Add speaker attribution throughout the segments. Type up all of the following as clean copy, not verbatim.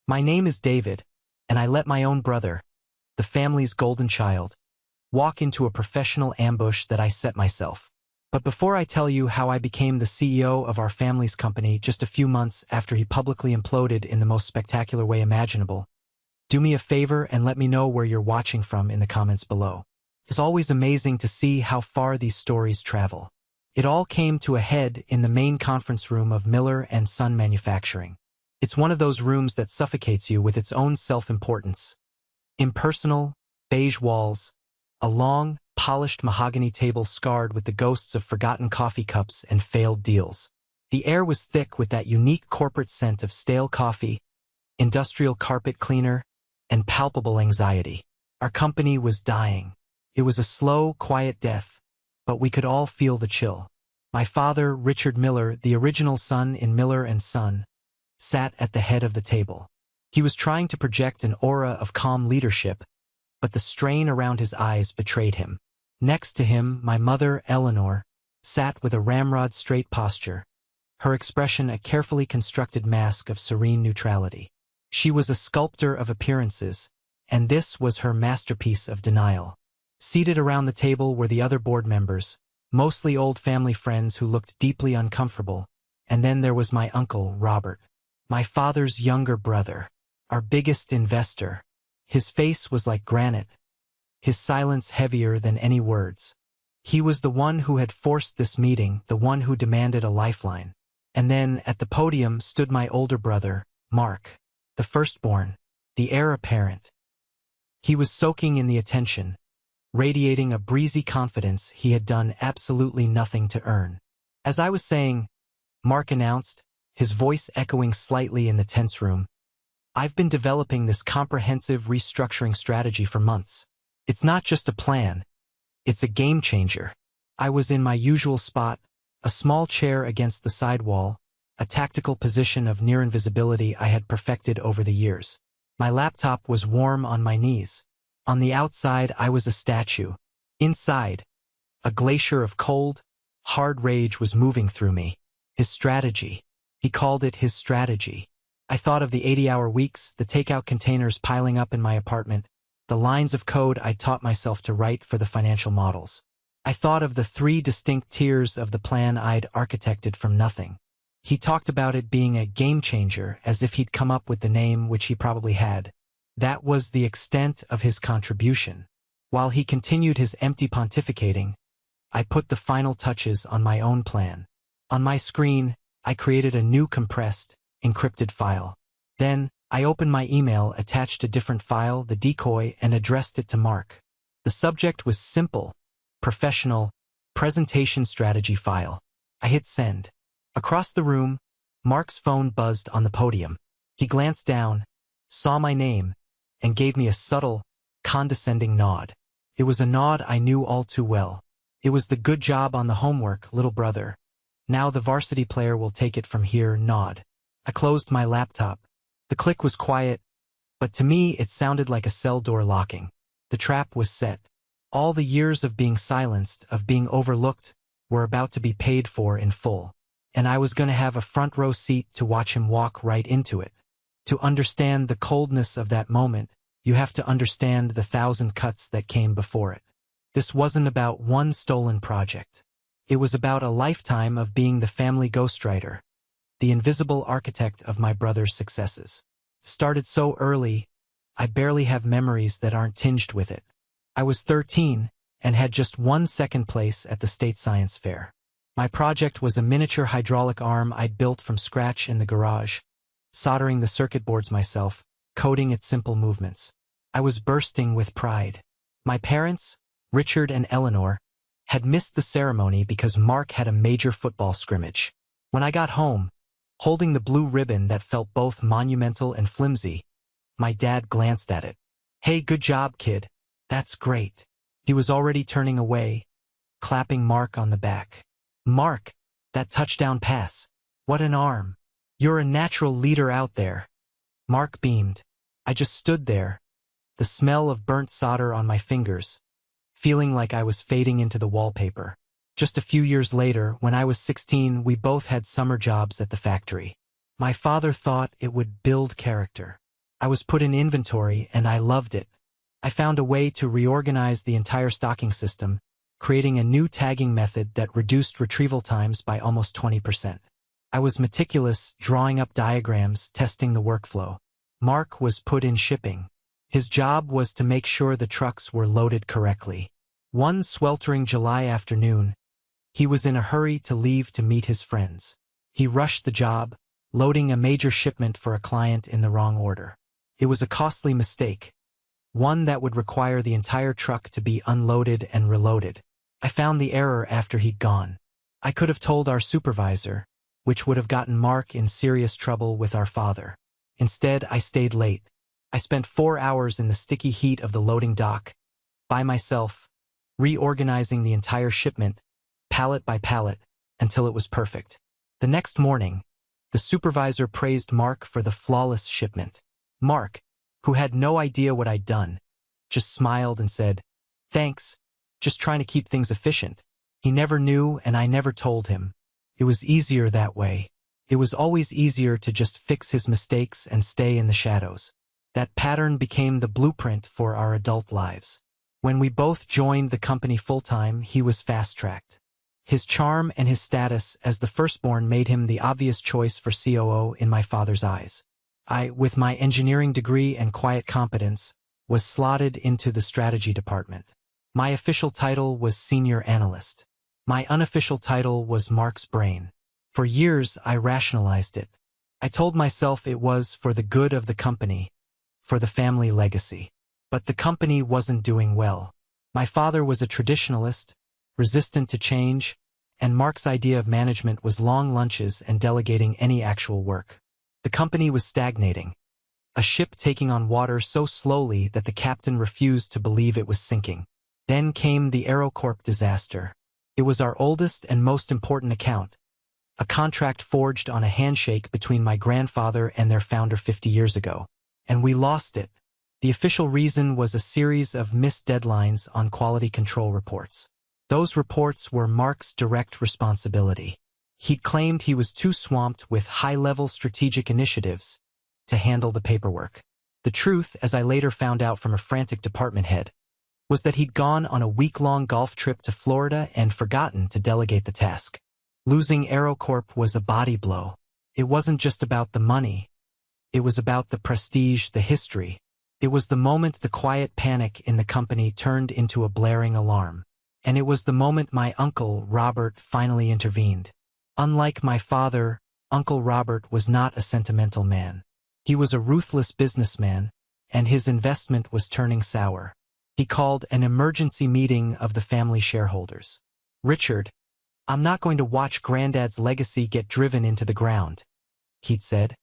Speaker 1: My name is David, and I let my own brother, the family's golden child, walk into a professional ambush that I set myself. But before I tell you how I became the CEO of our family's company just a few months after he publicly imploded in the most spectacular way imaginable, do me a favor and let me know where you're watching from in the comments below. It's always amazing to see how far these stories travel. It all came to a head in the main conference room of Miller&Son Manufacturing. It's one of those rooms that suffocates you with its own self-importance. Impersonal, beige walls, a long, polished mahogany table scarred with the ghosts of forgotten coffee cups and failed deals. The air was thick with that unique corporate scent of stale coffee, industrial carpet cleaner, and palpable anxiety. Our company was dying. It was a slow, quiet death, but we could all feel the chill. My father, Richard Miller, the original son in Miller&Son, sat at the head of the table. He was trying to project an aura of calm leadership, but the strain around his eyes betrayed him. Next to him, my mother, Eleanor, sat with a ramrod-straight posture, her expression a carefully constructed mask of serene neutrality. She was a sculptor of appearances, and this was her masterpiece of denial. Seated around the table were the other board members, mostly old family friends who looked deeply uncomfortable, and then there was my uncle, Robert, my father's younger brother, our biggest investor. His face was like granite, his silence heavier than any words. He was the one who had forced this meeting, the one who demanded a lifeline. And then, at the podium, stood my older brother, Mark, the firstborn, the heir apparent. He was soaking in the attention, radiating a breezy confidence he had done absolutely nothing to earn. As I was saying, Mark announced, his voice echoing slightly in the tense room, "I've been developing this comprehensive restructuring strategy for months. It's not just a plan, it's a game changer." I was in my usual spot, a small chair against the side wall, a tactical position of near invisibility I had perfected over the years. My laptop was warm on my knees. On the outside, I was a statue. Inside, a glacier of cold, hard rage was moving through me. His strategy. He called it his strategy. I thought of the 80-hour weeks, the takeout containers piling up in my apartment, the lines of code I'd taught myself to write for the financial models. I thought of the 3 distinct tiers of the plan I'd architected from nothing. He talked about it being a game changer, as if he'd come up with the name, which he probably had. That was the extent of his contribution. While he continued his empty pontificating, I put the final touches on my own plan. On my screen, I created a new compressed, encrypted file. Then, I opened my email, attached a different file, the decoy, and addressed it to Mark. The subject was simple, professional, presentation strategy file. I hit send. Across the room, Mark's phone buzzed on the podium. He glanced down, saw my name, and gave me a subtle, condescending nod. It was a nod I knew all too well. It was the "good job on the homework, little brother. Now the varsity player will take it from here" nod. I closed my laptop. The click was quiet, but to me it sounded like a cell door locking. The trap was set. All the years of being silenced, of being overlooked, were about to be paid for in full. And I was going to have a front row seat to watch him walk right into it. To understand the coldness of that moment, you have to understand the 1,000 cuts that came before it. This wasn't about one stolen project. It was about a lifetime of being the family ghostwriter, the invisible architect of my brother's successes. Started so early, I barely have memories that aren't tinged with it. I was 13 and had just won second place at the state science fair. My project was a miniature hydraulic arm I'd built from scratch in the garage, soldering the circuit boards myself, coding its simple movements. I was bursting with pride. My parents, Richard and Eleanor, had missed the ceremony because Mark had a major football scrimmage. When I got home, holding the blue ribbon that felt both monumental and flimsy, my dad glanced at it. "Hey, good job, kid. That's great." He was already turning away, clapping Mark on the back. "Mark, that touchdown pass. What an arm. You're a natural leader out there." Mark beamed. I just stood there, the smell of burnt solder on my fingers, feeling like I was fading into the wallpaper. Just a few years later, when I was 16, we both had summer jobs at the factory. My father thought it would build character. I was put in inventory and I loved it. I found a way to reorganize the entire stocking system, creating a new tagging method that reduced retrieval times by almost 20%. I was meticulous, drawing up diagrams, testing the workflow. Mark was put in shipping. His job was to make sure the trucks were loaded correctly. One sweltering July afternoon, he was in a hurry to leave to meet his friends. He rushed the job, loading a major shipment for a client in the wrong order. It was a costly mistake, one that would require the entire truck to be unloaded and reloaded. I found the error after he'd gone. I could have told our supervisor, which would have gotten Mark in serious trouble with our father. Instead, I stayed late. I spent 4 hours in the sticky heat of the loading dock, by myself, reorganizing the entire shipment, pallet by pallet, until it was perfect. The next morning, the supervisor praised Mark for the flawless shipment. Mark, who had no idea what I'd done, just smiled and said, "Thanks, just trying to keep things efficient." He never knew and I never told him. It was easier that way. It was always easier to just fix his mistakes and stay in the shadows. That pattern became the blueprint for our adult lives. When we both joined the company full-time, he was fast-tracked. His charm and his status as the firstborn made him the obvious choice for COO in my father's eyes. I, with my engineering degree and quiet competence, was slotted into the strategy department. My official title was senior analyst. My unofficial title was Mark's brain. For years, I rationalized it. I told myself it was for the good of the company, for the family legacy. But the company wasn't doing well. My father was a traditionalist, resistant to change, and Mark's idea of management was long lunches and delegating any actual work. The company was stagnating, a ship taking on water so slowly that the captain refused to believe it was sinking. Then came the Ry4ns144 disaster. It was our oldest and most important account, a contract forged on a handshake between my grandfather and their founder 50 years ago. And we lost it. The official reason was a series of missed deadlines on quality control reports. Those reports were Mark's direct responsibility. He'd claimed he was too swamped with high-level strategic initiatives to handle the paperwork. The truth, as I later found out from a frantic department head, was that he'd gone on a week-long golf trip to Florida and forgotten to delegate the task. Losing Ry4ns144 was a body blow. It wasn't just about the money. It was about the prestige, the history. It was the moment the quiet panic in the company turned into a blaring alarm. And it was the moment my uncle, Robert, finally intervened. Unlike my father, Uncle Robert was not a sentimental man. He was a ruthless businessman, and his investment was turning sour. He called an emergency meeting of the family shareholders. "Richard, I'm not going to watch Granddad's legacy get driven into the ground," he'd said,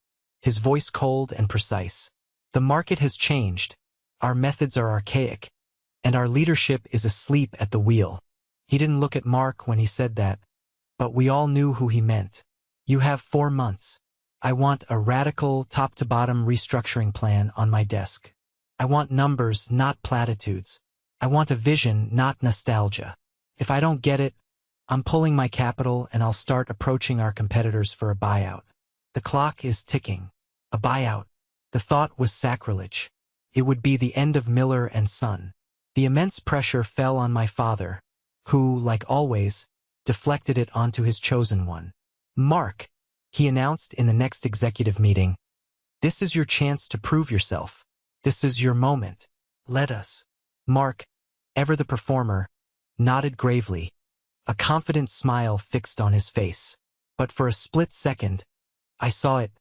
Speaker 1: his voice cold and precise. "The market has changed, our methods are archaic, and our leadership is asleep at the wheel." He didn't look at Mark when he said that, but we all knew who he meant. "You have 4 months. I want a radical, top-to-bottom restructuring plan on my desk. I want numbers, not platitudes. I want a vision, not nostalgia. If I don't get it, I'm pulling my capital and I'll start approaching our competitors for a buyout. The clock is ticking. A buyout. The thought was sacrilege. It would be the end of Miller and Son. The immense pressure fell on my father, who, like always, deflected it onto his chosen one. "Mark," he announced in the next executive meeting, "this is your chance to prove yourself. This is your moment. Let us." Mark, ever the performer, nodded gravely, a confident smile fixed on his face. But for a split second, I saw it,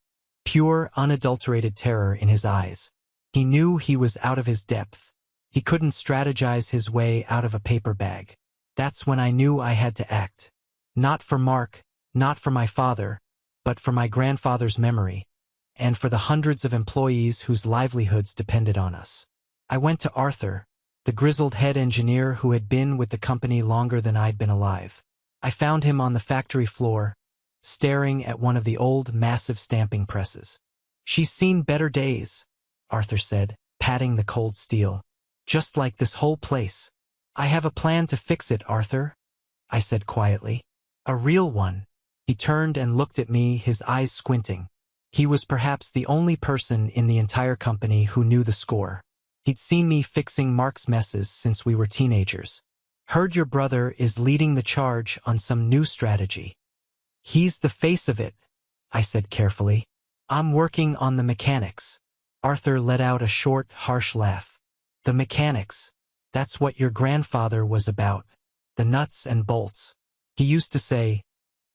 Speaker 1: pure, unadulterated terror in his eyes. He knew he was out of his depth. He couldn't strategize his way out of a paper bag. That's when I knew I had to act. Not for Mark, not for my father, but for my grandfather's memory, and for the hundreds of employees whose livelihoods depended on us. I went to Arthur, the grizzled head engineer who had been with the company longer than I'd been alive. I found him on the factory floor, staring at one of the old, massive stamping presses. "She's seen better days," Arthur said, patting the cold steel. "Just like this whole place." "I have a plan to fix it, Arthur," I said quietly. "A real one." He turned and looked at me, his eyes squinting. He was perhaps the only person in the entire company who knew the score. He'd seen me fixing Mark's messes since we were teenagers. Heard your brother is leading the charge on some new strategy. He's the face of it, I said carefully. I'm working on the mechanics. Arthur let out a short, harsh laugh. The mechanics. That's what your grandfather was about. The nuts and bolts. He used to say,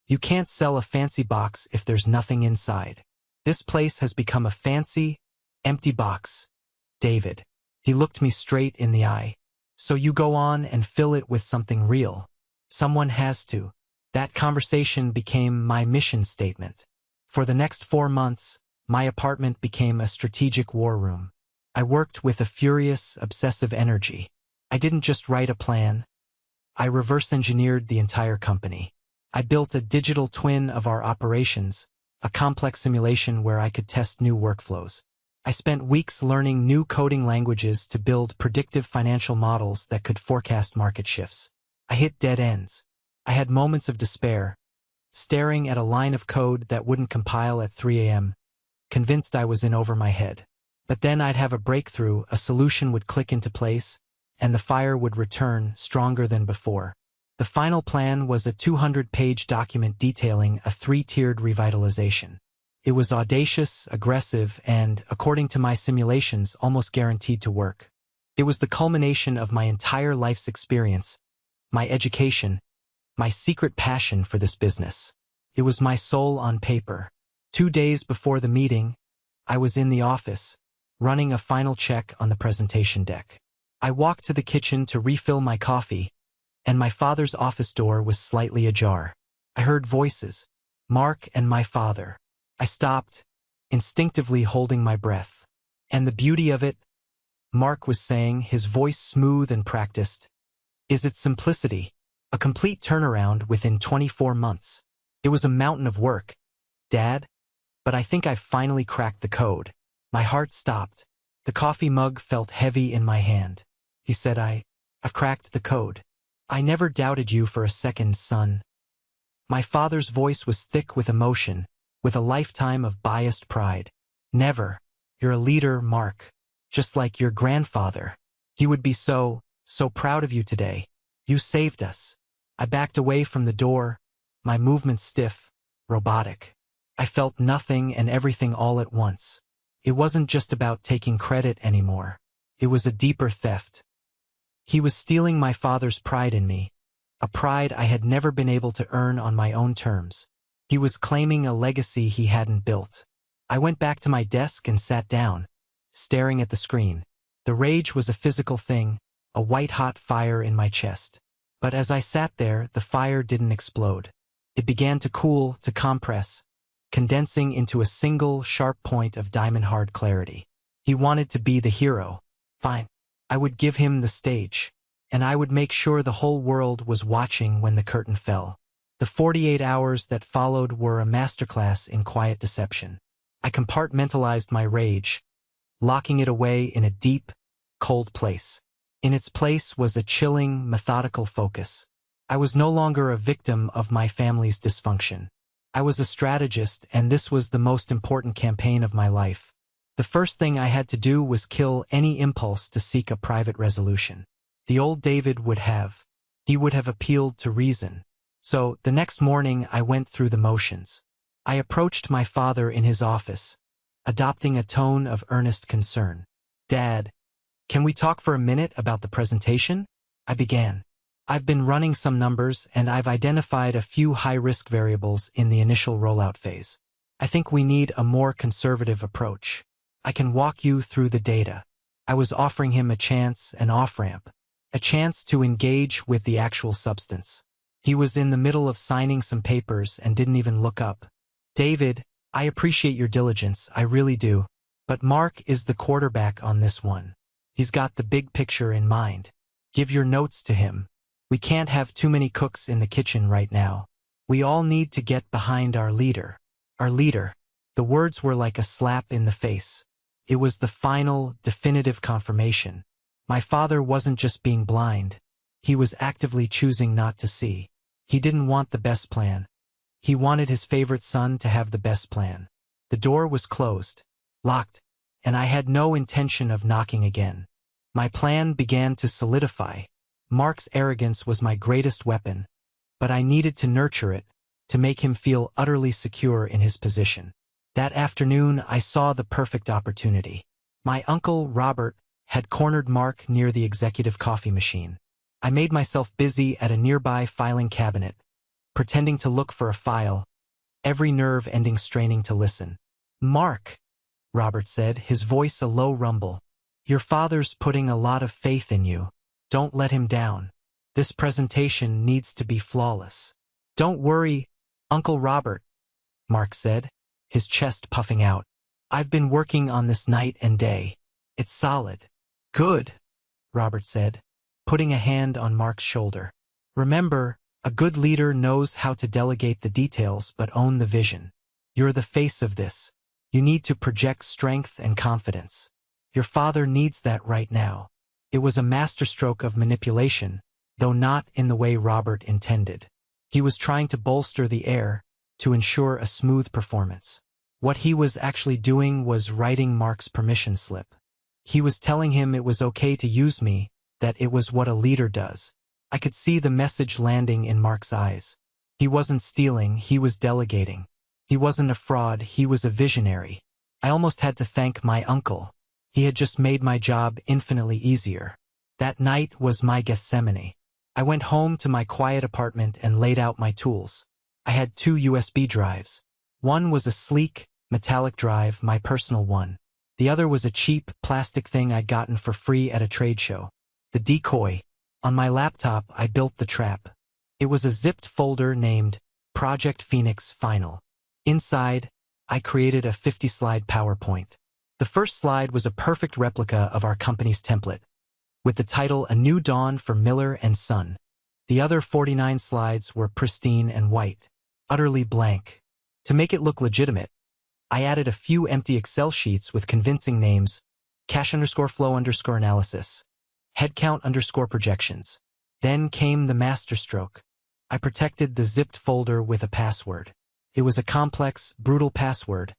Speaker 1: you can't sell a fancy box if there's nothing inside. This place has become a fancy, empty box. David. He looked me straight in the eye. So you go on and fill it with something real. Someone has to. That conversation became my mission statement. For the next 4 months, my apartment became a strategic war room. I worked with a furious, obsessive energy. I didn't just write a plan. I reverse-engineered the entire company. I built a digital twin of our operations, a complex simulation where I could test new workflows. I spent weeks learning new coding languages to build predictive financial models that could forecast market shifts. I hit dead ends. I had moments of despair, staring at a line of code that wouldn't compile at 3 a.m., convinced I was in over my head. But then I'd have a breakthrough, a solution would click into place, and the fire would return stronger than before. The final plan was a 200-page document detailing a 3-tiered revitalization. It was audacious, aggressive, and, according to my simulations, almost guaranteed to work. It was the culmination of my entire life's experience, my education, my secret passion for this business. It was my soul on paper. 2 days before the meeting, I was in the office, running a final check on the presentation deck. I walked to the kitchen to refill my coffee, and my father's office door was slightly ajar. I heard voices, Mark and my father. I stopped, instinctively holding my breath. And the beauty of it, Mark was saying, his voice smooth and practiced, is its simplicity, a complete turnaround within 24 months. It was a mountain of work, Dad, but I think I've finally cracked the code. My heart stopped. The coffee mug felt heavy in my hand. He said, I've cracked the code. I never doubted you for a second, son. My father's voice was thick with emotion, with a lifetime of biased pride. Never. You're a leader, Mark. Just like your grandfather. He would be so proud of you today. You saved us. I backed away from the door, my movements stiff, robotic. I felt nothing and everything all at once. It wasn't just about taking credit anymore. It was a deeper theft. He was stealing my father's pride in me, a pride I had never been able to earn on my own terms. He was claiming a legacy he hadn't built. I went back to my desk and sat down, staring at the screen. The rage was a physical thing, a white-hot fire in my chest. But as I sat there, the fire didn't explode. It began to cool, to compress, condensing into a single, sharp point of diamond-hard clarity. He wanted to be the hero. Fine. I would give him the stage. And I would make sure the whole world was watching when the curtain fell. The 48 hours that followed were a masterclass in quiet deception. I compartmentalized my rage, locking it away in a deep, cold place. In its place was a chilling, methodical focus. I was no longer a victim of my family's dysfunction. I was a strategist, and this was the most important campaign of my life. The first thing I had to do was kill any impulse to seek a private resolution. The old David would have. He would have appealed to reason. So, the next morning I went through the motions. I approached my father in his office, adopting a tone of earnest concern. Dad, can we talk for a minute about the presentation? I began. I've been running some numbers and I've identified a few high-risk variables in the initial rollout phase. I think we need a more conservative approach. I can walk you through the data. I was offering him a chance, an off-ramp, a chance to engage with the actual substance. He was in the middle of signing some papers and didn't even look up. David, I appreciate your diligence, I really do. But Mark is the quarterback on this one. He's got the big picture in mind. Give your notes to him. We can't have too many cooks in the kitchen right now. We all need to get behind our leader. Our leader. The words were like a slap in the face. It was the final, definitive confirmation. My father wasn't just being blind. He was actively choosing not to see. He didn't want the best plan. He wanted his favorite son to have the best plan. The door was closed, locked, and I had no intention of knocking again. My plan began to solidify. Mark's arrogance was my greatest weapon, but I needed to nurture it, to make him feel utterly secure in his position. That afternoon, I saw the perfect opportunity. My uncle, Robert, had cornered Mark near the executive coffee machine. I made myself busy at a nearby filing cabinet, pretending to look for a file, every nerve ending straining to listen. "Mark," Robert said, his voice a low rumble. "Your father's putting a lot of faith in you. Don't let him down. This presentation needs to be flawless." "Don't worry, Uncle Robert," Mark said, his chest puffing out. "I've been working on this night and day. It's solid." "Good," Robert said, putting a hand on Mark's shoulder. "Remember, a good leader knows how to delegate the details but own the vision. You're the face of this. You need to project strength and confidence. Your father needs that right now." It was a masterstroke of manipulation, though not in the way Robert intended. He was trying to bolster the air, to ensure a smooth performance. What he was actually doing was writing Mark's permission slip. He was telling him it was okay to use me, that it was what a leader does. I could see the message landing in Mark's eyes. He wasn't stealing, he was delegating. He wasn't a fraud, he was a visionary. I almost had to thank my uncle. He had just made my job infinitely easier. That night was my Gethsemane. I went home to my quiet apartment and laid out my tools. I had 2 USB drives. One was a sleek, metallic drive, my personal one. The other was a cheap, plastic thing I'd gotten for free at a trade show. The decoy. On my laptop, I built the trap. It was a zipped folder named Project Phoenix Final. Inside, I created a 50-slide PowerPoint. The first slide was a perfect replica of our company's template, with the title A New Dawn for Miller & Son. The other 49 slides were pristine and white, utterly blank. To make it look legitimate, I added a few empty Excel sheets with convincing names: cash_flow_analysis, headcount_projections. Then came the masterstroke. I protected the zipped folder with a password. It was a complex, brutal password,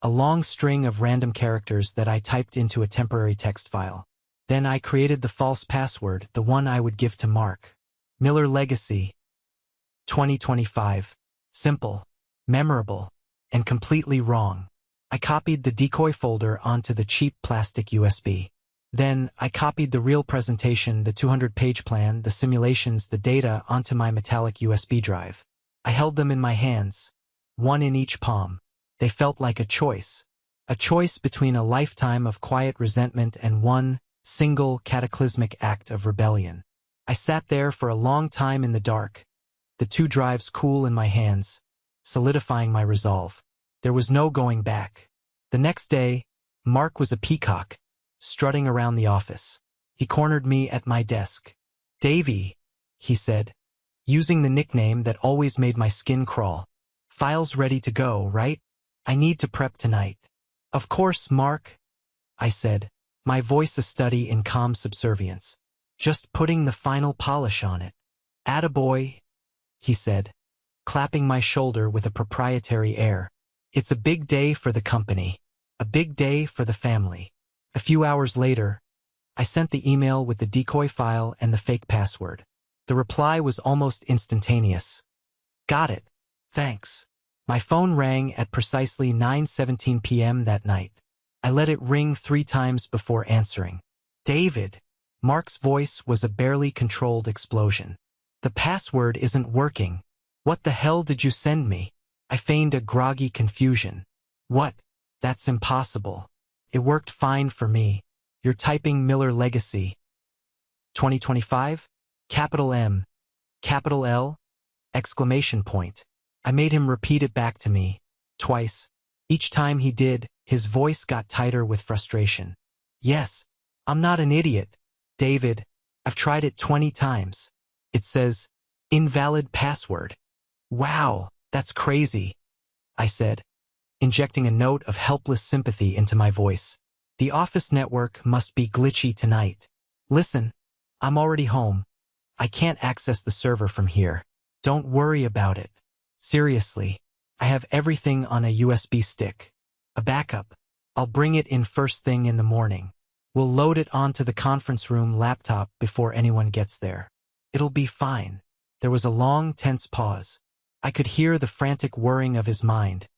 Speaker 1: a long string of random characters that I typed into a temporary text file. Then I created the false password, the one I would give to Mark. Miller Legacy 2025. Simple, memorable, and completely wrong. I copied the decoy folder onto the cheap plastic USB. Then I copied the real presentation, the 200-page plan, the simulations, the data onto my metallic USB drive. I held them in my hands, one in each palm. They felt like a choice between a lifetime of quiet resentment and one single cataclysmic act of rebellion. I sat there for a long time in the dark, the 2 drives cool in my hands, solidifying my resolve. There was no going back. The next day, Mark was a peacock, strutting around the office. He cornered me at my desk. "Davy," he said, using the nickname that always made my skin crawl. "Files ready to go, right? I need to prep tonight." "Of course, Mark," I said, my voice a study in calm subservience. "Just putting the final polish on it." "Attaboy," he said, clapping my shoulder with a proprietary air. "It's a big day for the company, a big day for the family." A few hours later, I sent the email with the decoy file and the fake password. The reply was almost instantaneous. "Got it. Thanks." My phone rang at precisely 9:17 p.m. that night. I let it ring 3 times before answering. "David." Mark's voice was a barely controlled explosion. "The password isn't working. What the hell did you send me?" I feigned a groggy confusion. "What? That's impossible. It worked fine for me. You're typing Miller Legacy 2025? Capital M, capital L, exclamation point." I made him repeat it back to me, twice. Each time he did, his voice got tighter with frustration. "Yes, I'm not an idiot, David. I've tried it 20 times. It says, invalid password." "Wow, that's crazy," I said, injecting a note of helpless sympathy into my voice. "The office network must be glitchy tonight. Listen, I'm already home. I can't access the server from here. Don't worry about it. Seriously, I have everything on a USB stick." A backup. I'll bring it in first thing in the morning. We'll load it onto the conference room laptop before anyone gets there. It'll be fine. There was a long, tense pause. I could hear the frantic whirring of his mind.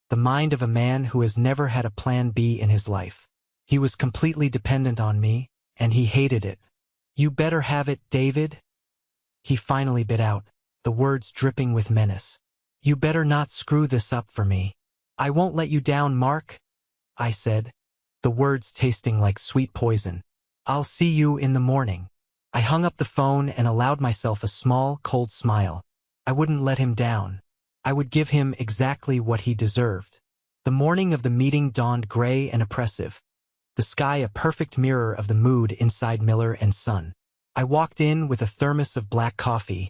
Speaker 1: The mind of a man who has never had a plan B in his life. He was completely dependent on me, and he hated it. You better have it, David. He finally bit out, the words dripping with menace. You better not screw this up for me. I won't let you down, Mark, I said, the words tasting like sweet poison. I'll see you in the morning. I hung up the phone and allowed myself a small, cold smile. I wouldn't let him down. I would give him exactly what he deserved. The morning of the meeting dawned gray and oppressive. The sky a perfect mirror of the mood inside Miller & Son. I walked in with a thermos of black coffee,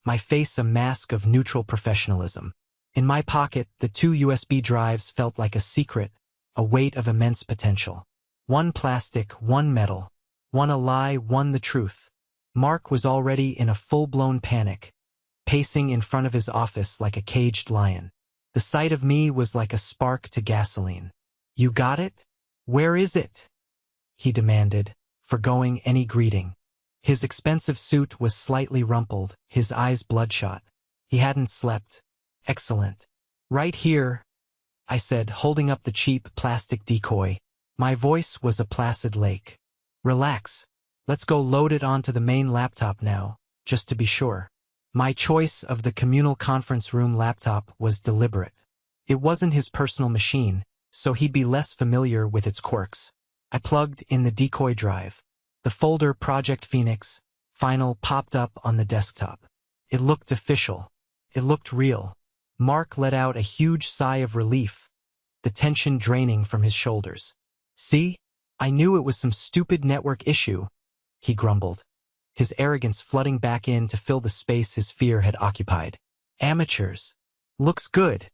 Speaker 1: my face a mask of neutral professionalism. In my pocket, the 2 USB drives felt like a secret, a weight of immense potential. One plastic, one metal. One a lie, one the truth. Mark was already in a full-blown panic, pacing in front of his office like a caged lion. The sight of me was like a spark to gasoline. You got it? Where is it? He demanded, forgoing any greeting. His expensive suit was slightly rumpled, his eyes bloodshot. He hadn't slept. Excellent. Right here, I said, holding up the cheap plastic decoy. My voice was a placid lake. Relax. Let's go load it onto the main laptop now, just to be sure. My choice of the communal conference room laptop was deliberate. It wasn't his personal machine, so he'd be less familiar with its quirks. I plugged in the decoy drive. The folder Project Phoenix, Final popped up on the desktop. It looked official. It looked real. Mark let out a huge sigh of relief, the tension draining from his shoulders. See? I knew it was some stupid network issue, he grumbled, his arrogance flooding back in to fill the space his fear had occupied. Amateurs. Looks good,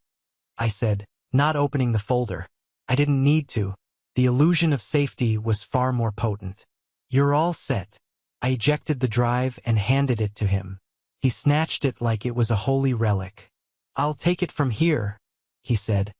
Speaker 1: I said, not opening the folder. I didn't need to. The illusion of safety was far more potent. You're all set. I ejected the drive and handed it to him. He snatched it like it was a holy relic. I'll take it from here, he said,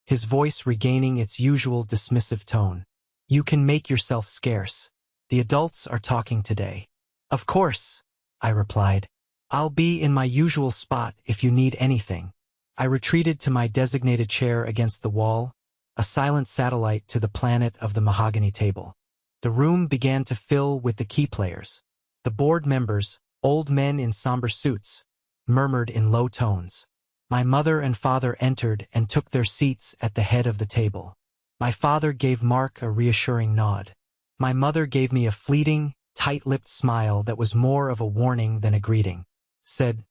Speaker 1: his voice regaining its usual dismissive tone. You can make yourself scarce. The adults are talking today. Of course, I replied. I'll be in my usual spot if you need anything. I retreated to my designated chair against the wall, a silent satellite to the planet of the mahogany table. The room began to fill with the key players. The board members, old men in somber suits, murmured in low tones. My mother and father entered and took their seats at the head of the table. My father gave Mark a reassuring nod. My mother gave me a fleeting, tight-lipped smile that was more of a warning than a greeting. Said,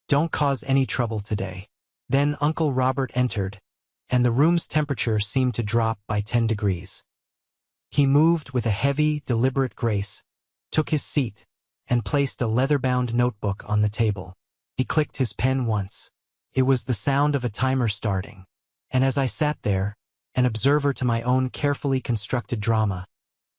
Speaker 1: "Don't cause any trouble today." Then Uncle Robert entered, and the room's temperature seemed to drop by 10 degrees. He moved with a heavy, deliberate grace, took his seat, and placed a leather-bound notebook on the table. He clicked his pen once. It was the sound of a timer starting. And as I sat there, an observer to my own carefully constructed drama,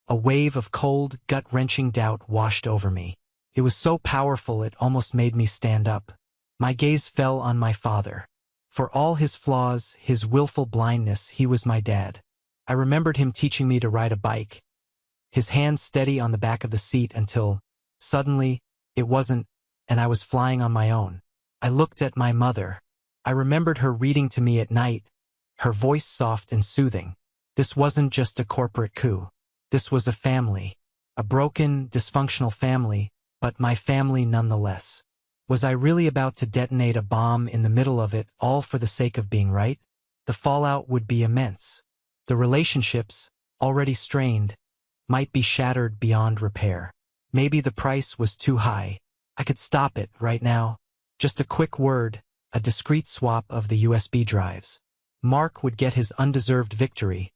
Speaker 1: a wave of cold, gut-wrenching doubt washed over me. It was so powerful it almost made me stand up. My gaze fell on my father. For all his flaws, his willful blindness, he was my dad. I remembered him teaching me to ride a bike, his hands steady on the back of the seat until, suddenly, it wasn't, and I was flying on my own. I looked at my mother. I remembered her reading to me at night, her voice soft and soothing. This wasn't just a corporate coup. This was a family. A broken, dysfunctional family, but my family nonetheless. Was I really about to detonate a bomb in the middle of it, all for the sake of being right? The fallout would be immense. The relationships, already strained, might be shattered beyond repair. Maybe the price was too high. I could stop it right now. Just a quick word, a discreet swap of the USB drives. Mark would get his undeserved victory.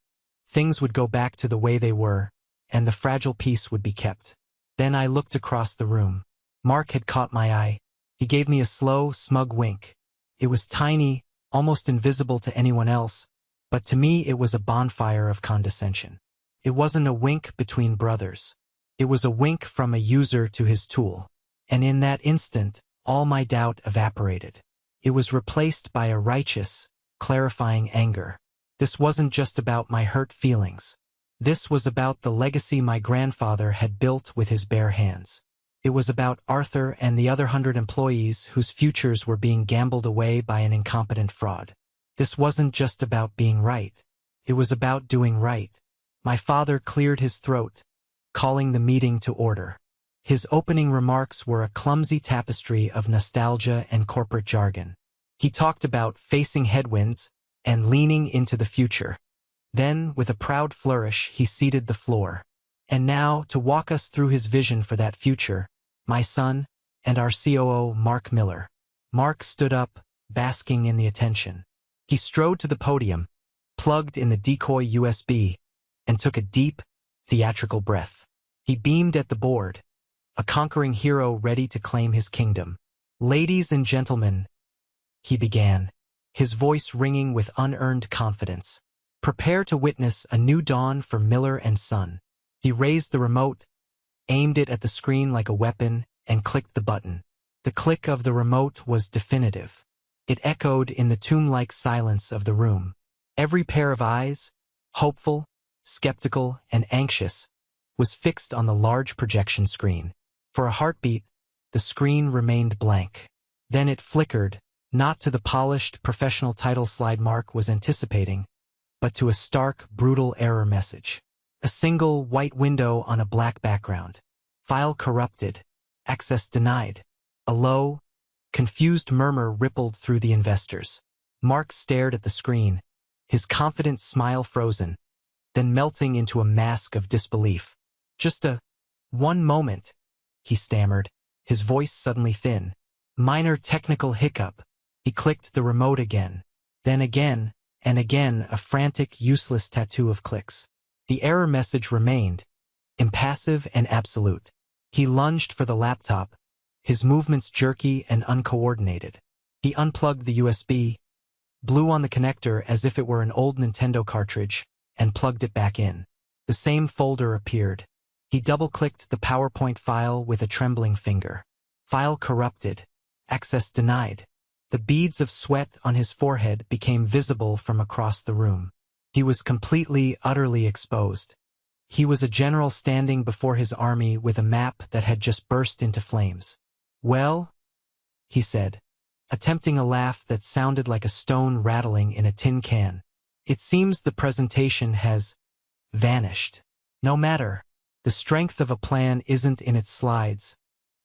Speaker 1: Things would go back to the way they were, and the fragile peace would be kept. Then I looked across the room. Mark had caught my eye. He gave me a slow, smug wink. It was tiny, almost invisible to anyone else, but to me it was a bonfire of condescension. It wasn't a wink between brothers. It was a wink from a user to his tool. And in that instant, all my doubt evaporated. It was replaced by a righteous, clarifying anger. This wasn't just about my hurt feelings. This was about the legacy my grandfather had built with his bare hands. It was about Arthur and the other 100 employees whose futures were being gambled away by an incompetent fraud. This wasn't just about being right. It was about doing right. My father cleared his throat, calling the meeting to order. His opening remarks were a clumsy tapestry of nostalgia and corporate jargon. He talked about facing headwinds and leaning into the future. Then, with a proud flourish, he ceded the floor. And now, to walk us through his vision for that future, my son and our COO, Mark Miller. Mark stood up, basking in the attention. He strode to the podium, plugged in the decoy USB, and took a deep, theatrical breath. He beamed at the board, a conquering hero ready to claim his kingdom. "Ladies and gentlemen," he began, his voice ringing with unearned confidence. "Prepare to witness a new dawn for Miller and Son." He raised the remote, aimed it at the screen like a weapon, and clicked the button. The click of the remote was definitive. It echoed in the tomb-like silence of the room. Every pair of eyes, hopeful, skeptical, and anxious, was fixed on the large projection screen. For a heartbeat, the screen remained blank. Then it flickered, not to the polished, professional title slide Mark was anticipating, but to a stark, brutal error message. A single white window on a black background. "File corrupted. Access denied." A low, confused murmur rippled through the investors. Mark stared at the screen, his confident smile frozen, then melting into a mask of disbelief. "Just one moment," he stammered, his voice suddenly thin. "Minor technical hiccup." He clicked the remote again, then again, and again, a frantic, useless tattoo of clicks. The error message remained, impassive and absolute. He lunged for the laptop, his movements jerky and uncoordinated. He unplugged the USB, blew on the connector as if it were an old Nintendo cartridge, and plugged it back in. The same folder appeared. He double-clicked the PowerPoint file with a trembling finger. "File corrupted. Access denied." The beads of sweat on his forehead became visible from across the room. He was completely, utterly exposed. He was a general standing before his army with a map that had just burst into flames. "Well," he said, attempting a laugh that sounded like a stone rattling in a tin can, "it seems the presentation has vanished. No matter. The strength of a plan isn't in its slides,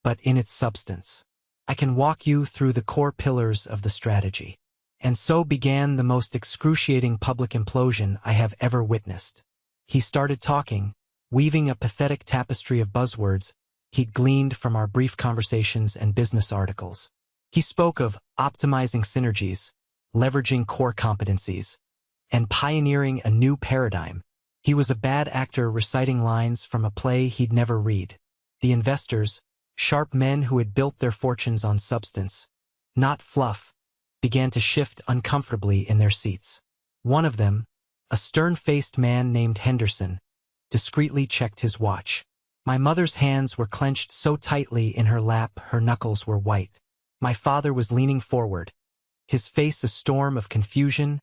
Speaker 1: but in its substance. I can walk you through the core pillars of the strategy." And so began the most excruciating public implosion I have ever witnessed. He started talking, weaving a pathetic tapestry of buzzwords he'd gleaned from our brief conversations and business articles. He spoke of optimizing synergies, leveraging core competencies, and pioneering a new paradigm. He was a bad actor reciting lines from a play he'd never read. The investors, sharp men who had built their fortunes on substance, not fluff, began to shift uncomfortably in their seats. One of them, a stern-faced man named Henderson, discreetly checked his watch. My mother's hands were clenched so tightly in her lap her knuckles were white. My father was leaning forward, his face a storm of confusion,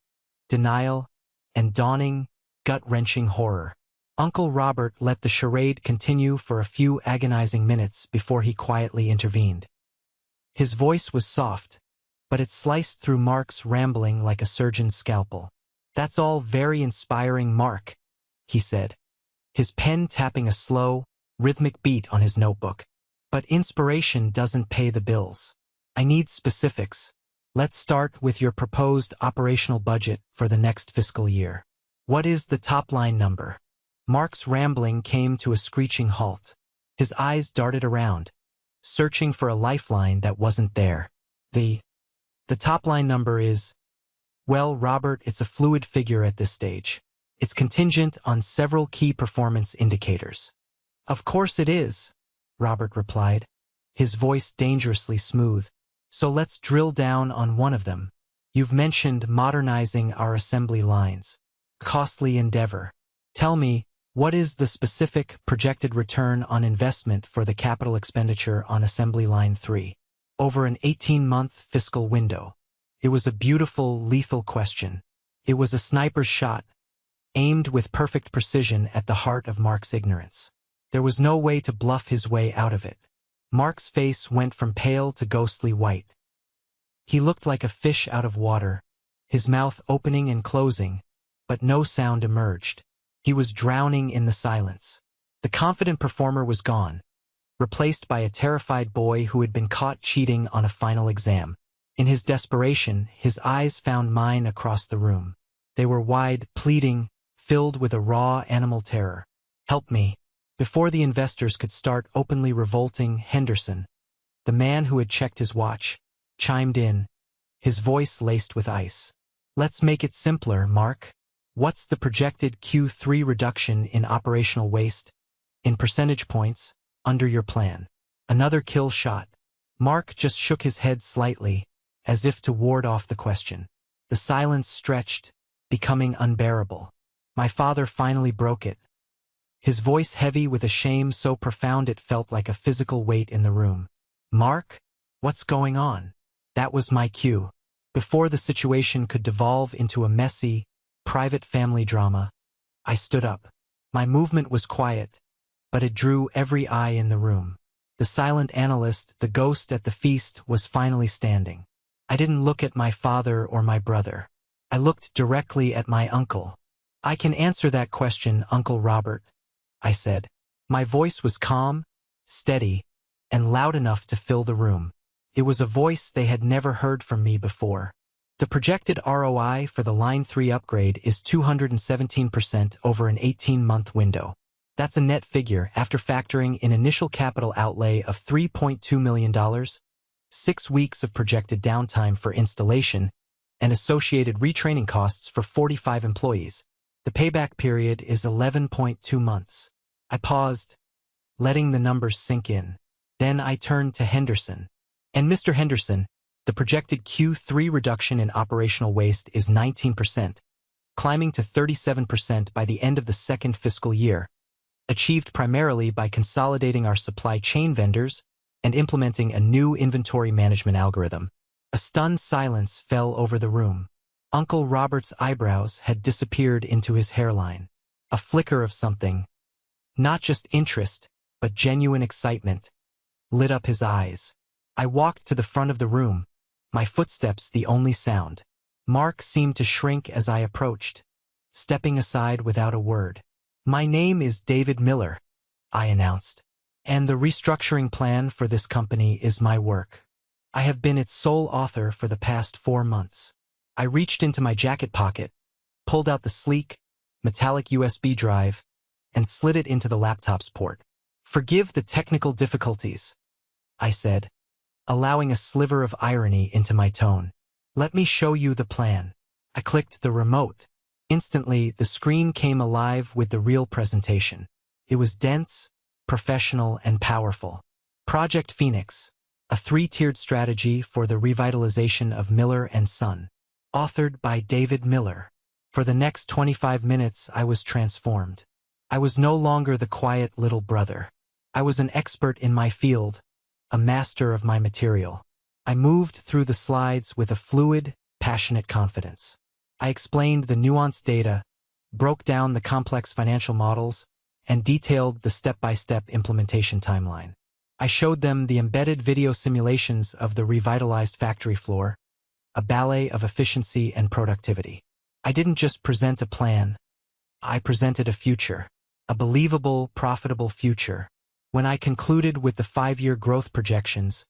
Speaker 1: denial, and dawning, gut-wrenching horror. Uncle Robert let the charade continue for a few agonizing minutes before he quietly intervened. His voice was soft, but it sliced through Mark's rambling like a surgeon's scalpel. "That's all very inspiring, Mark," he said, his pen tapping a slow, rhythmic beat on his notebook. "But inspiration doesn't pay the bills. I need specifics. Let's start with your proposed operational budget for the next fiscal year. What is the top-line number?" Mark's rambling came to a screeching halt. His eyes darted around, searching for a lifeline that wasn't there. The top-line number is, well, Robert, it's a fluid figure at this stage. It's contingent on several key performance indicators. "Of course it is," Robert replied, his voice dangerously smooth. "So let's drill down on one of them. You've mentioned modernizing our assembly lines. Costly endeavor. Tell me, what is the specific projected return on investment for the capital expenditure on Assembly Line 3? Over an 18-month fiscal window?" It was a beautiful, lethal question. It was a sniper's shot, aimed with perfect precision at the heart of Mark's ignorance. There was no way to bluff his way out of it. Mark's face went from pale to ghostly white. He looked like a fish out of water, his mouth opening and closing, but no sound emerged. He was drowning in the silence. The confident performer was gone, replaced by a terrified boy who had been caught cheating on a final exam. In his desperation, his eyes found mine across the room. They were wide, pleading, filled with a raw animal terror. "Help me." Before the investors could start openly revolting, Henderson, the man who had checked his watch, chimed in, his voice laced with ice. "Let's make it simpler, Mark. What's the projected Q3 reduction in operational waste, in percentage points, under your plan?" Another kill shot. Mark just shook his head slightly, as if to ward off the question. The silence stretched, becoming unbearable. My father finally broke it, his voice heavy with a shame so profound it felt like a physical weight in the room. "Mark, what's going on?" That was my cue. Before the situation could devolve into a messy, private family drama, I stood up. My movement was quiet, but it drew every eye in the room. The silent analyst, the ghost at the feast, was finally standing. I didn't look at my father or my brother. I looked directly at my uncle. "I can answer that question, Uncle Robert," I said. My voice was calm, steady, and loud enough to fill the room. It was a voice they had never heard from me before. "The projected ROI for the Line 3 upgrade is 217% over an 18-month window. That's a net figure after factoring in initial capital outlay of $3.2 million, 6 weeks of projected downtime for installation, and associated retraining costs for 45 employees. The payback period is 11.2 months. I paused, letting the numbers sink in. Then I turned to Henderson. "And Mr. Henderson, the projected Q3 reduction in operational waste is 19%, climbing to 37% by the end of the second fiscal year, achieved primarily by consolidating our supply chain vendors and implementing a new inventory management algorithm." A stunned silence fell over the room. Uncle Robert's eyebrows had disappeared into his hairline. A flicker of something, not just interest, but genuine excitement, lit up his eyes. I walked to the front of the room, my footsteps the only sound. Mark seemed to shrink as I approached, stepping aside without a word. "My name is David Miller," I announced, "and the restructuring plan for this company is my work. I have been its sole author for the past 4 months. I reached into my jacket pocket, pulled out the sleek, metallic USB drive, and slid it into the laptop's port. "Forgive the technical difficulties," I said, allowing a sliver of irony into my tone. "Let me show you the plan." I clicked the remote. Instantly, the screen came alive with the real presentation. It was dense, professional, and powerful. Project Phoenix, a 3-tiered strategy for the revitalization of Miller and Son. Authored by David Miller. For the next 25 minutes, I was transformed. I was no longer the quiet little brother. I was an expert in my field, a master of my material. I moved through the slides with a fluid, passionate confidence. I explained the nuanced data, broke down the complex financial models, and detailed the step-by-step implementation timeline. I showed them the embedded video simulations of the revitalized factory floor, a ballet of efficiency and productivity. I didn't just present a plan. I presented a future, a believable, profitable future. When I concluded with the 5-year growth projections,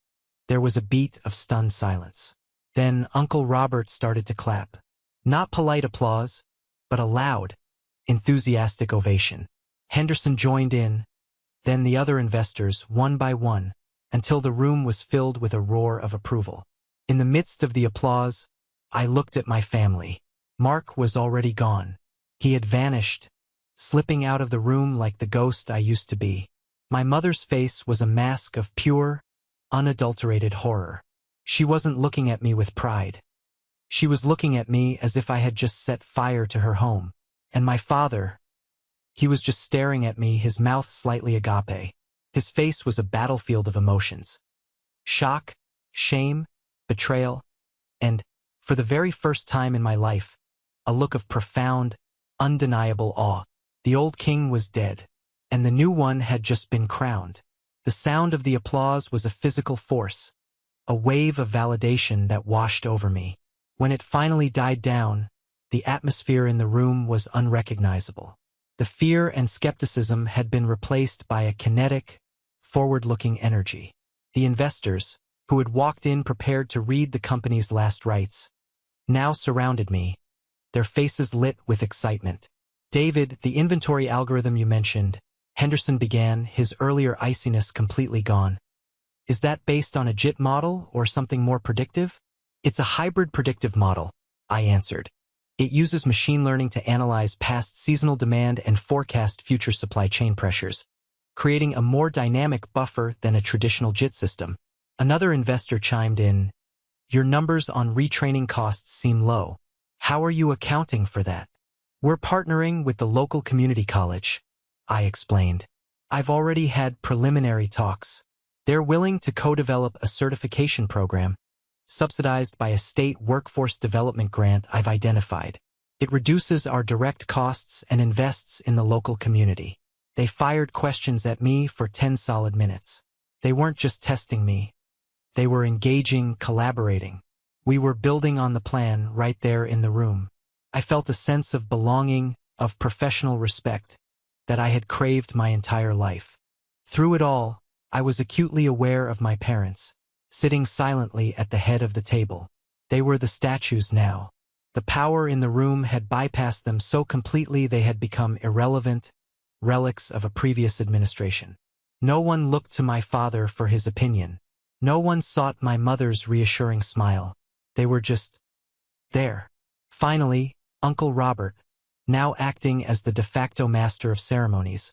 Speaker 1: there was a beat of stunned silence. Then Uncle Robert started to clap. Not polite applause, but a loud, enthusiastic ovation. Henderson joined in, then the other investors, one by one, until the room was filled with a roar of approval. In the midst of the applause, I looked at my family. Mark was already gone. He had vanished, slipping out of the room like the ghost I used to be. My mother's face was a mask of pure, unadulterated horror. She wasn't looking at me with pride. She was looking at me as if I had just set fire to her home. And my father, he was just staring at me, his mouth slightly agape. His face was a battlefield of emotions. Shock, shame, betrayal, and, for the very first time in my life, a look of profound, undeniable awe. The old king was dead, and the new one had just been crowned. The sound of the applause was a physical force, a wave of validation that washed over me. When it finally died down, the atmosphere in the room was unrecognizable. The fear and skepticism had been replaced by a kinetic, forward-looking energy. The investors, who had walked in prepared to read the company's last rites, now surrounded me, their faces lit with excitement. "David, the inventory algorithm you mentioned," Henderson began, his earlier iciness completely gone. "Is that based on a JIT model or something more predictive?" "It's a hybrid predictive model," I answered. "It uses machine learning to analyze past seasonal demand and forecast future supply chain pressures, creating a more dynamic buffer than a traditional JIT system." Another investor chimed in, "Your numbers on retraining costs seem low. How are you accounting for that?" "We're partnering with the local community college," I explained. "I've already had preliminary talks. They're willing to co-develop a certification program, subsidized by a state workforce development grant I've identified. It reduces our direct costs and invests in the local community." They fired questions at me for 10 solid minutes. They weren't just testing me. They were engaging, collaborating. We were building on the plan right there in the room. I felt a sense of belonging, of professional respect, that I had craved my entire life. Through it all, I was acutely aware of my parents, sitting silently at the head of the table. They were the statues now. The power in the room had bypassed them so completely they had become irrelevant, relics of a previous administration. No one looked to my father for his opinion. No one sought my mother's reassuring smile. They were just there. Finally, Uncle Robert, now acting as the de facto master of ceremonies,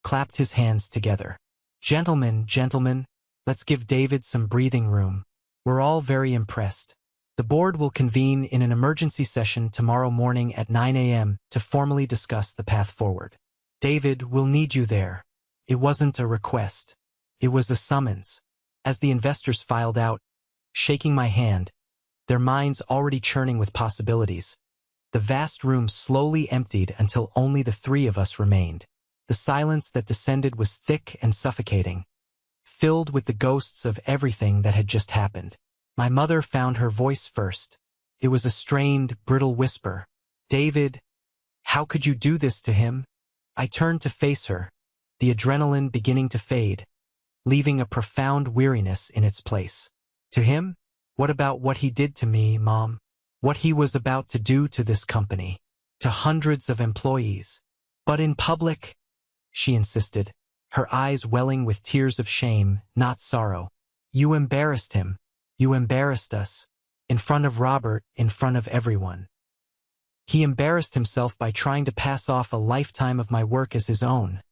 Speaker 1: clapped his hands together. Gentlemen, let's give David some breathing room. We're all very impressed. The board will convene in an emergency session tomorrow morning at 9 a.m. to formally discuss the path forward. David, we'll need you there." It wasn't a request. It was a summons. As the investors filed out, shaking my hand, their minds already churning with possibilities, the vast room slowly emptied until only the three of us remained. The silence that descended was thick and suffocating, filled with the ghosts of everything that had just happened. My mother found her voice first. It was a strained, brittle whisper. "David, how could you do this to him?" I turned to face her, the adrenaline beginning to fade, leaving a profound weariness in its place. "To him? What about what he did to me, Mom? What he was about to do to this company, to hundreds of employees? But in public?" she insisted, her eyes welling with tears of shame, not sorrow. "You embarrassed him. You embarrassed us. In front of Robert, in front of everyone. He embarrassed himself by trying to pass off a lifetime of my work as his own,"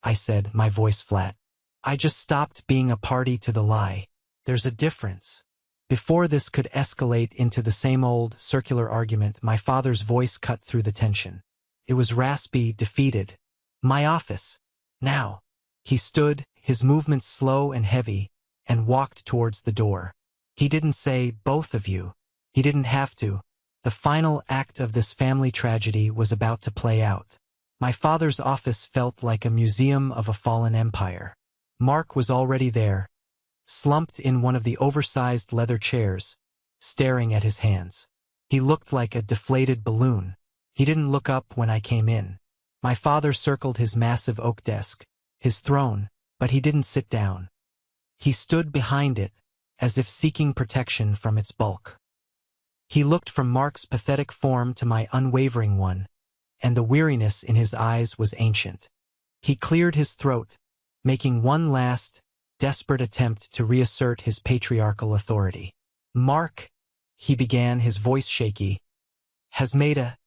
Speaker 1: I said, my voice flat. "I just stopped being a party to the lie. There's a difference." Before this could escalate into the same old, circular argument, my father's voice cut through the tension. It was raspy, defeated. "My office. Now." He stood, his movements slow and heavy, and walked towards the door. He didn't say, "Both of you." He didn't have to. The final act of this family tragedy was about to play out. My father's office felt like a museum of a fallen empire. Mark was already there, slumped in one of the oversized leather chairs, staring at his hands. He looked like a deflated balloon. He didn't look up when I came in. My father circled his massive oak desk, his throne, but he didn't sit down. He stood behind it, as if seeking protection from its bulk. He looked from Mark's pathetic form to my unwavering one, and the weariness in his eyes was ancient. He cleared his throat, making one last, desperate attempt to reassert his patriarchal authority. "Mark," he began, his voice shaky, "has made a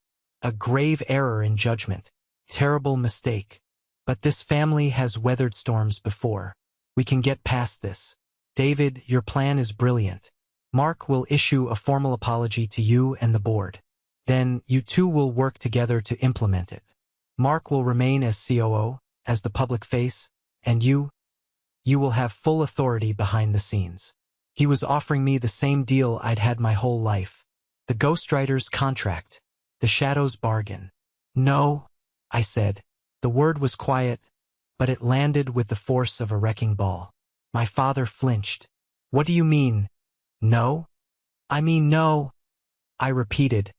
Speaker 1: grave error in judgment. Terrible mistake. But this family has weathered storms before. We can get past this. David, your plan is brilliant. Mark will issue a formal apology to you and the board. Then you two will work together to implement it. Mark will remain as COO, as the public face, and you will have full authority behind the scenes." He was offering me the same deal I'd had my whole life. The ghostwriter's contract. The shadows bargain. No, I said. The word was quiet, but it landed with the force of a wrecking ball. My father flinched. What do you mean, no? I mean no, I repeated,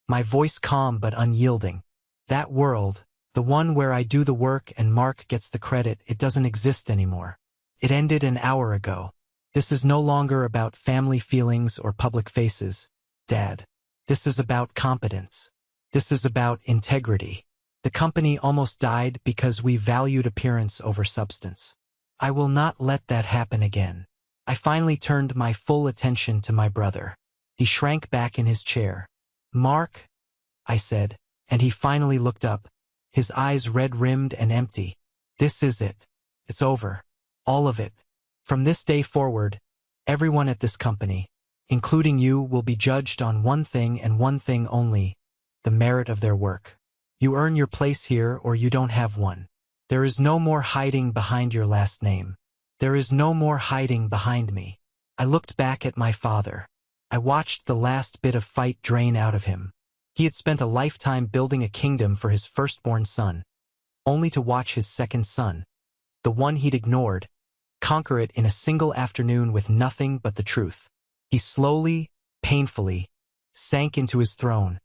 Speaker 1: my voice calm but unyielding. That world, the one where I do the work and Mark gets the credit, it doesn't exist anymore. It ended an hour ago. This is no longer about family feelings or public faces, Dad. This is about competence. This is about integrity. The company almost died because we valued appearance over substance. I will not let that happen again. I finally turned my full attention to my brother. He shrank back in his chair. Mark, I said, and he finally looked up, his eyes red-rimmed and empty. This is it. It's over. All of it. From this day forward, everyone at this company, including you, will be judged on one thing and one thing only, the merit of their work. You earn your place here or you don't have one. There is no more hiding behind your last name. There is no more hiding behind me. I looked back at my father. I watched the last bit of fight drain out of him. He had spent a lifetime building a kingdom for his firstborn son, only to watch his second son, the one he'd ignored, conquer it in a single afternoon with nothing but the truth. He slowly, painfully, sank into his throne,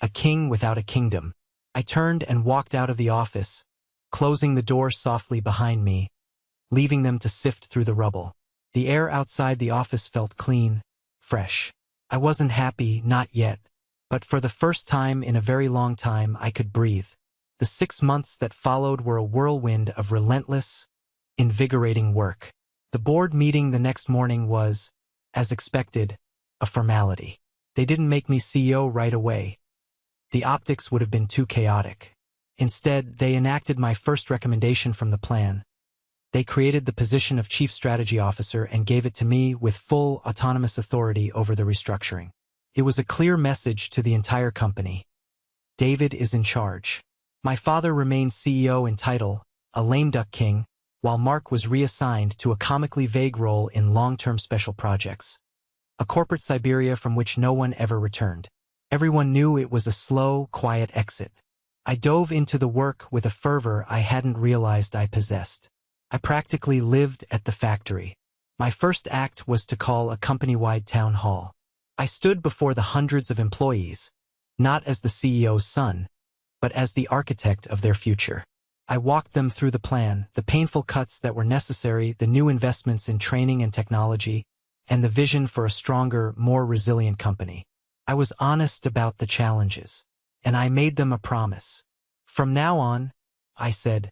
Speaker 1: a king without a kingdom. I turned and walked out of the office, closing the door softly behind me, leaving them to sift through the rubble. The air outside the office felt clean, fresh. I wasn't happy, not yet, but for the first time in a very long time I could breathe. The 6 months that followed were a whirlwind of relentless, invigorating work. The board meeting the next morning was, as expected, a formality. They didn't make me CEO right away. The optics would have been too chaotic. Instead, they enacted my first recommendation from the plan. They created the position of Chief Strategy Officer and gave it to me with full autonomous authority over the restructuring. It was a clear message to the entire company. David is in charge. My father remained CEO in title, a lame duck king, while Mark was reassigned to a comically vague role in long-term special projects. A corporate Siberia from which no one ever returned. Everyone knew it was a slow, quiet exit. I dove into the work with a fervor I hadn't realized I possessed. I practically lived at the factory. My first act was to call a company-wide town hall. I stood before the hundreds of employees, not as the CEO's son, but as the architect of their future. I walked them through the plan, the painful cuts that were necessary, the new investments in training and technology, and the vision for a stronger, more resilient company. I was honest about the challenges, and I made them a promise. From now on, I said,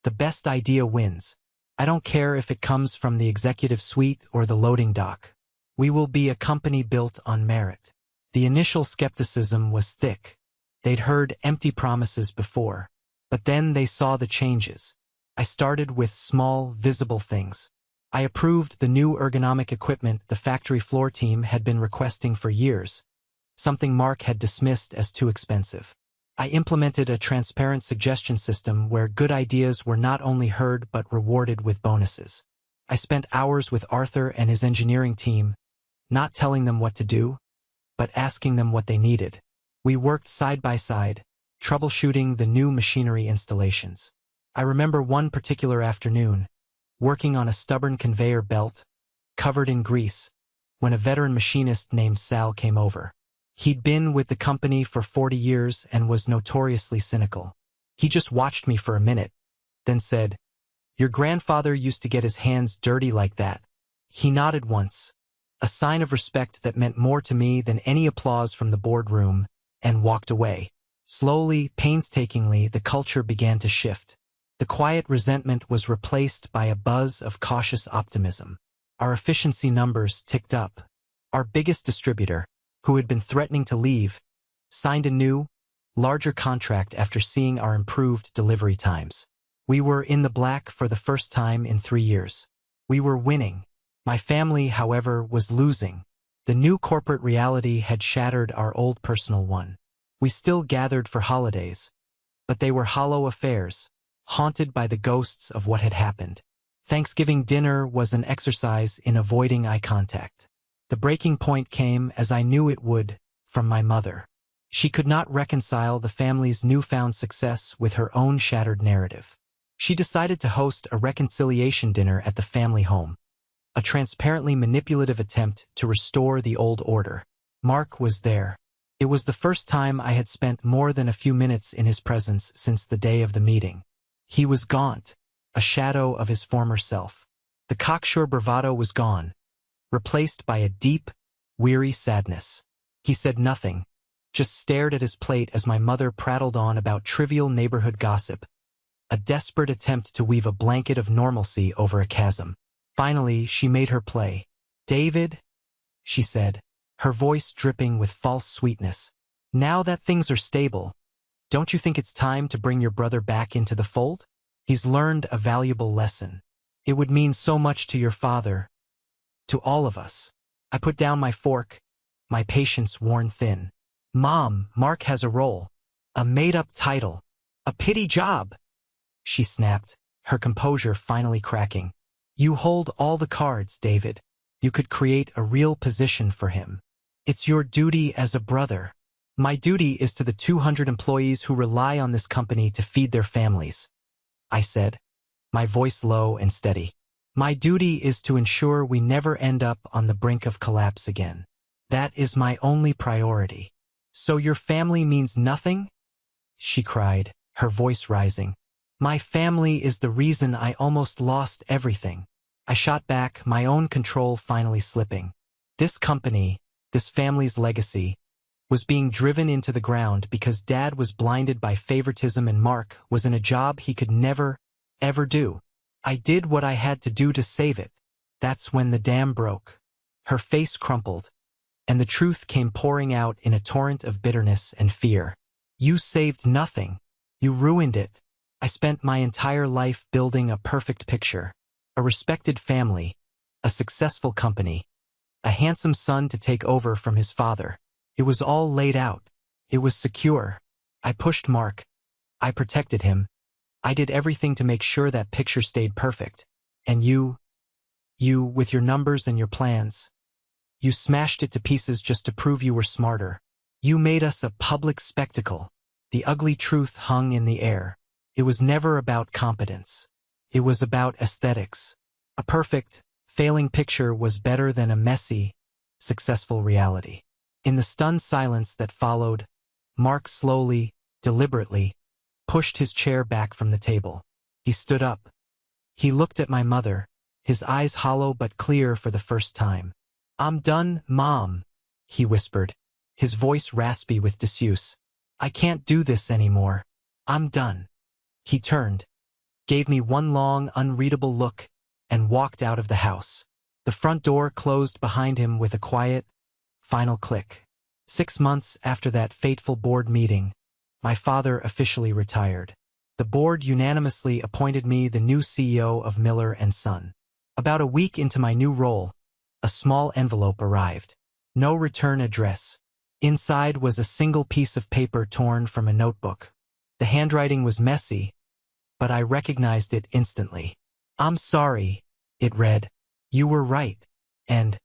Speaker 1: the best idea wins. I don't care if it comes from the executive suite or the loading dock. We will be a company built on merit. The initial skepticism was thick. They'd heard empty promises before, but then they saw the changes. I started with small, visible things. I approved the new ergonomic equipment the factory floor team had been requesting for years, something Mark had dismissed as too expensive. I implemented a transparent suggestion system where good ideas were not only heard but rewarded with bonuses. I spent hours with Arthur and his engineering team, not telling them what to do, but asking them what they needed. We worked side by side, troubleshooting the new machinery installations. I remember one particular afternoon, working on a stubborn conveyor belt, covered in grease, when a veteran machinist named Sal came over. He'd been with the company for 40 years and was notoriously cynical. He just watched me for a minute, then said, "Your grandfather used to get his hands dirty like that." He nodded once, a sign of respect that meant more to me than any applause from the boardroom, and walked away. Slowly, painstakingly, the culture began to shift. The quiet resentment was replaced by a buzz of cautious optimism. Our efficiency numbers ticked up. Our biggest distributor, who had been threatening to leave, signed a new, larger contract after seeing our improved delivery times. We were in the black for the first time in 3 years. We were winning. My family, however, was losing. The new corporate reality had shattered our old personal one. We still gathered for holidays, but they were hollow affairs, haunted by the ghosts of what had happened. Thanksgiving dinner was an exercise in avoiding eye contact. The breaking point came, as I knew it would, from my mother. She could not reconcile the family's newfound success with her own shattered narrative. She decided to host a reconciliation dinner at the family home, a transparently manipulative attempt to restore the old order. Mark was there. It was the first time I had spent more than a few minutes in his presence since the day of the meeting. He was gaunt, a shadow of his former self. The cocksure bravado was gone, replaced by a deep, weary sadness. He said nothing, just stared at his plate as my mother prattled on about trivial neighborhood gossip, a desperate attempt to weave a blanket of normalcy over a chasm. Finally, she made her play. "David," she said, her voice dripping with false sweetness. "Now that things are stable, don't you think it's time to bring your brother back into the fold? He's learned a valuable lesson. It would mean so much to your father, to all of us." I put down my fork, my patience worn thin. "Mom, Mark has a role. A made-up title. A pity job," she snapped, her composure finally cracking. "You hold all the cards, David. You could create a real position for him. It's your duty as a brother. My duty is to the 200 employees who rely on this company to feed their families," I said, my voice low and steady. "My duty is to ensure we never end up on the brink of collapse again. That is my only priority." "So your family means nothing?" she cried, her voice rising. "My family is the reason I almost lost everything." I shot back, my own control finally slipping. This company, this family's legacy, was being driven into the ground because Dad was blinded by favoritism and Mark was in a job he could never, ever do. I did what I had to do to save it. That's when the dam broke. Her face crumpled, and the truth came pouring out in a torrent of bitterness and fear. "You saved nothing. You ruined it. I spent my entire life building a perfect picture. A respected family, a successful company, a handsome son to take over from his father. It was all laid out. It was secure. I pushed Mark. I protected him. I did everything to make sure that picture stayed perfect. And you, with your numbers and your plans, you smashed it to pieces just to prove you were smarter. You made us a public spectacle." The ugly truth hung in the air. It was never about competence. It was about aesthetics. A perfect, failing picture was better than a messy, successful reality. In the stunned silence that followed, Mark slowly, deliberately, pushed his chair back from the table. He stood up. He looked at my mother, his eyes hollow but clear for the first time. "I'm done, Mom," he whispered, his voice raspy with disuse. "I can't do this anymore. I'm done." He turned, gave me one long, unreadable look, and walked out of the house. The front door closed behind him with a quiet, final click. 6 months after that fateful board meeting, my father officially retired. The board unanimously appointed me the new CEO of Miller&Son. About a week into my new role, a small envelope arrived. No return address. Inside was a single piece of paper torn from a notebook. The handwriting was messy, but I recognized it instantly. "I'm sorry," it read. "You were right. And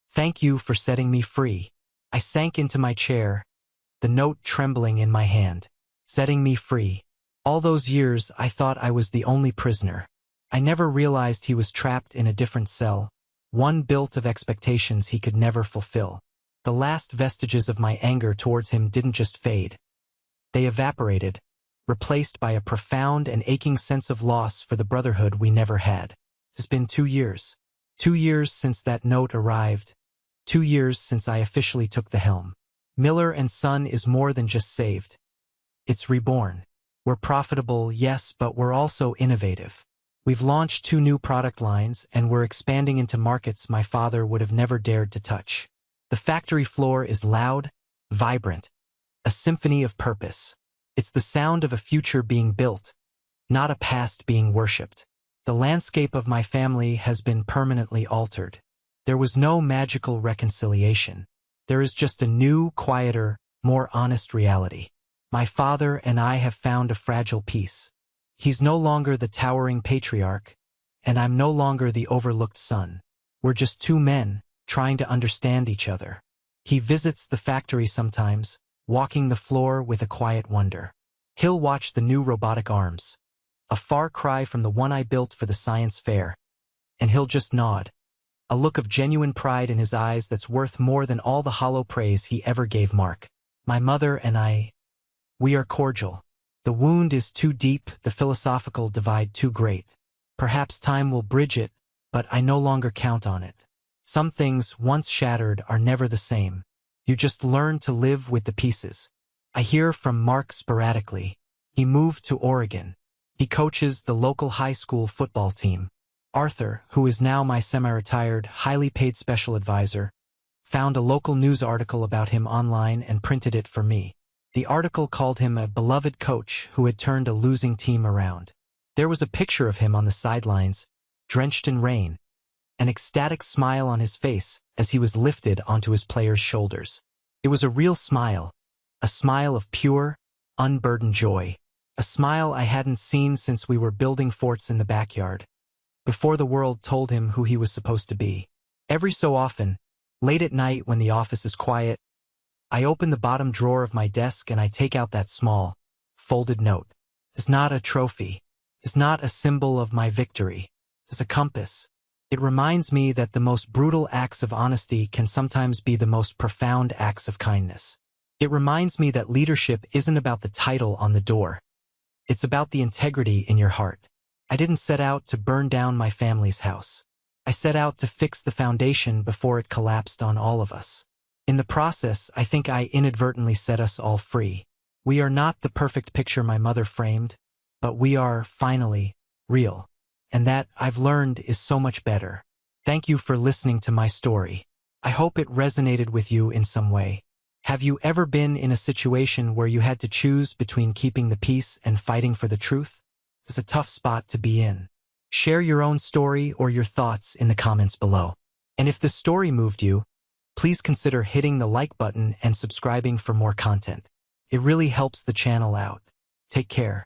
Speaker 1: thank you for setting me free." I sank into my chair, the note trembling in my hand. Setting me free. All those years I thought I was the only prisoner. I never realized he was trapped in a different cell, one built of expectations he could never fulfill. The last vestiges of my anger towards him didn't just fade. They evaporated, replaced by a profound and aching sense of loss for the brotherhood we never had. It's been 2 years. 2 years since that note arrived. 2 years since I officially took the helm. Miller&Son is more than just saved. It's reborn. We're profitable, yes, but we're also innovative. We've launched 2 new product lines, and we're expanding into markets my father would have never dared to touch. The factory floor is loud, vibrant, a symphony of purpose. It's the sound of a future being built, not a past being worshipped. The landscape of my family has been permanently altered. There was no magical reconciliation. There is just a new, quieter, more honest reality. My father and I have found a fragile peace. He's no longer the towering patriarch, and I'm no longer the overlooked son. We're just 2 men, trying to understand each other. He visits the factory sometimes, walking the floor with a quiet wonder. He'll watch the new robotic arms, a far cry from the one I built for the science fair, and he'll just nod, a look of genuine pride in his eyes that's worth more than all the hollow praise he ever gave Mark. My mother and I, we are cordial. The wound is too deep, the philosophical divide too great. Perhaps time will bridge it, but I no longer count on it. Some things, once shattered, are never the same. You just learn to live with the pieces. I hear from Mark sporadically. He moved to Oregon. He coaches the local high school football team. Arthur, who is now my semi-retired, highly paid special advisor, found a local news article about him online and printed it for me. The article called him a beloved coach who had turned a losing team around. There was a picture of him on the sidelines, drenched in rain, an ecstatic smile on his face as he was lifted onto his players' shoulders. It was a real smile, a smile of pure, unburdened joy, a smile I hadn't seen since we were building forts in the backyard, before the world told him who he was supposed to be. Every so often, late at night when the office is quiet, I open the bottom drawer of my desk and I take out that small, folded note. It's not a trophy. It's not a symbol of my victory. It's a compass. It reminds me that the most brutal acts of honesty can sometimes be the most profound acts of kindness. It reminds me that leadership isn't about the title on the door. It's about the integrity in your heart. I didn't set out to burn down my family's house. I set out to fix the foundation before it collapsed on all of us. In the process, I think I inadvertently set us all free. We are not the perfect picture my mother framed, but we are, finally, real. And that, I've learned, is so much better. Thank you for listening to my story. I hope it resonated with you in some way. Have you ever been in a situation where you had to choose between keeping the peace and fighting for the truth? It's a tough spot to be in. Share your own story or your thoughts in the comments below. And if the story moved you, please consider hitting the like button and subscribing for more content. It really helps the channel out. Take care.